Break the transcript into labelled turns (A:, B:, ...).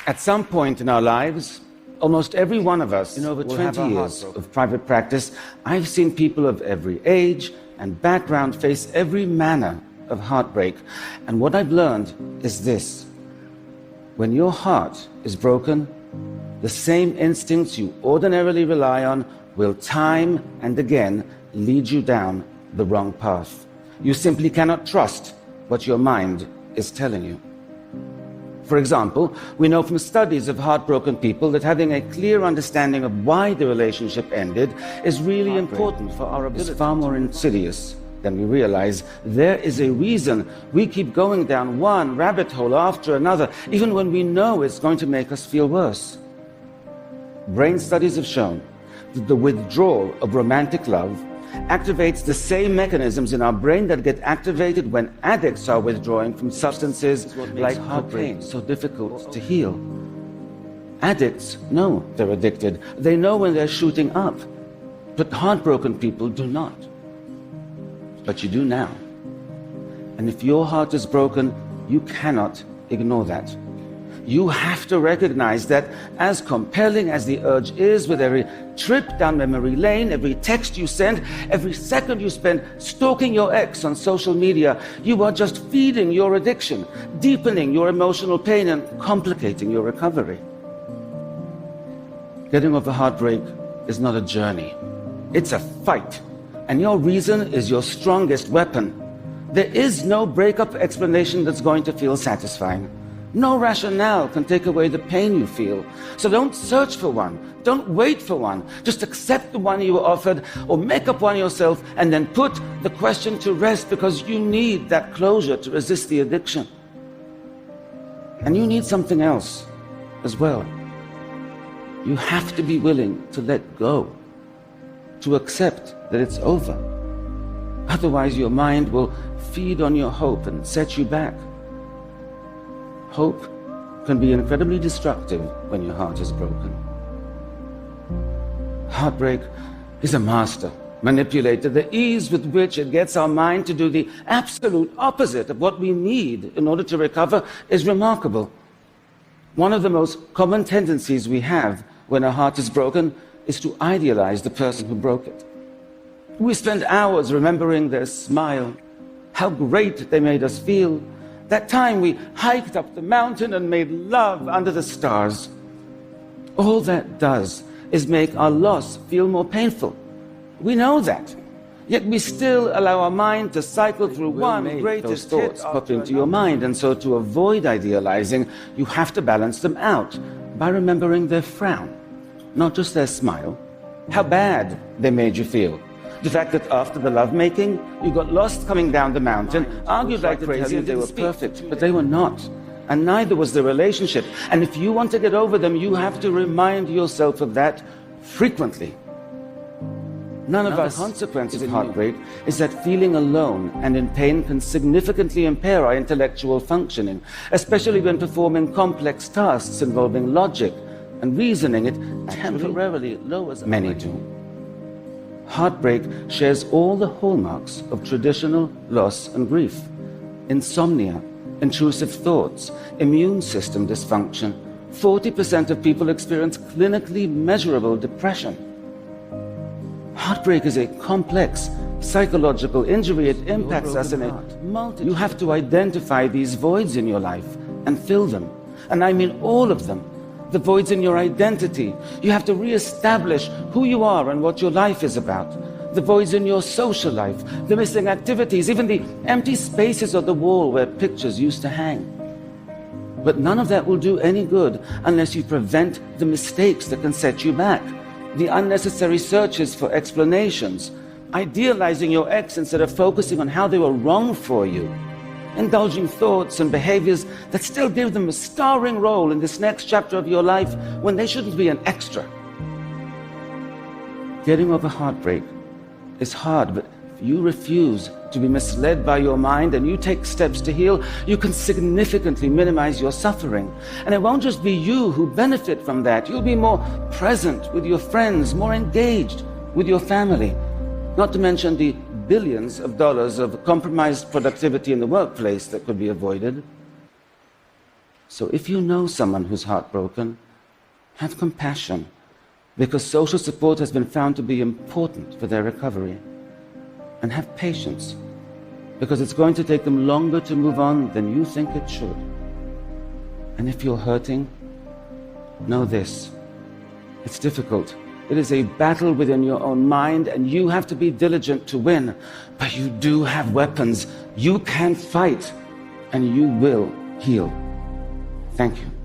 A: At some point in our lives, almost every one of us, in over 20 years of private practice, I've seen people of every age and background face every manner of heartbreak. And what I've learned is this: when your heart is broken, the same instincts you ordinarily rely on will time and again lead you down the wrong path. You simply cannot trust what your mind is telling you. For example, we know from studies of heartbroken people that having a clear understanding of why the relationship ended is really important for our ability. It's far more insidious than we realize. There is a reason we keep going down one rabbit hole after another, even when we know it's going to make us feel worse. Brain studies have shown that the withdrawal of romantic love activates the same mechanisms in our brain that get activated when addicts are withdrawing from substances like cocaine. So difficult to heal. Addicts know they're addicted. They know when they're shooting up. But heartbroken people do not. But you do now. And if your heart is broken, you cannot ignore that. You have to recognize that, as compelling as the urge is, with every trip down memory lane, every text you send, every second you spend stalking your ex on social media, you are just feeding your addiction, deepening your emotional pain, and complicating your recovery. Getting over heartbreak is not a journey. It's a fight. And your reason is your strongest weapon. There is no breakup explanation that's going to feel satisfying. No rationale can take away the pain you feel. So don't search for one. Don't wait for one. Just accept the one you were offered, or make up one yourself, and then put the question to rest, because you need that closure to resist the addiction. And you need something else as well. You have to be willing to let go, to accept that it's over. Otherwise, your mind will feed on your hope and set you back. Hope can be incredibly destructive when your heart is broken. Heartbreak is a master manipulator. The ease with which it gets our mind to do the absolute opposite of what we need in order to recover is remarkable. One of the most common tendencies we have when our heart is broken is to idealize the person who broke it. We spend hours remembering their smile, how great they made us feel, that time we hiked up the mountain and made love under the stars. All that does is make our loss feel more painful. We know that. Yet we still allow our mind to cycle through one greatest thoughts pop into your mind. And so to avoid idealizing, you have to balance them out by remembering their frown, not just their smile, how bad they made you feel. The fact that after the lovemaking, you got lost coming down the mountain, argued like crazy, and they were perfect, but they were not. And neither was the relationship. And if you want to get over them, you have to remind yourself of that frequently. None of the consequences of heartbreak is that feeling alone and in pain can significantly impair our intellectual functioning, especially when performing complex tasks involving logic and reasoning. It temporarily lowers. Many do. Heartbreak shares all the hallmarks of traditional loss and grief: insomnia, intrusive thoughts, immune system dysfunction. 40% of people experience clinically measurable depression. Heartbreak is a complex psychological injury. It impacts us in a multitude. You have to identify these voids in your life and fill them. And I mean all of them. The voids in your identity. You have to reestablish who you are and what your life is about. The voids in your social life, the missing activities, even the empty spaces on the wall where pictures used to hang. But none of that will do any good unless you prevent the mistakes that can set you back, the unnecessary searches for explanations, idealizing your ex instead of focusing on how they were wrong for you, indulging thoughts and behaviors that still give them a starring role in this next chapter of your life when they shouldn't be an extra. Getting over heartbreak is hard, but if you refuse to be misled by your mind and you take steps to heal, you can significantly minimize your suffering. And it won't just be you who benefit from that. You'll be more present with your friends, more engaged with your family, not to mention the billions of dollars of compromised productivity in the workplace that could be avoided. So if you know someone who's heartbroken, have compassion, because social support has been found to be important for their recovery. And have patience, because it's going to take them longer to move on than you think it should. And if you're hurting, know this: it's difficult. It is a battle within your own mind, and you have to be diligent to win. But you do have weapons. You can fight, and you will heal. Thank you.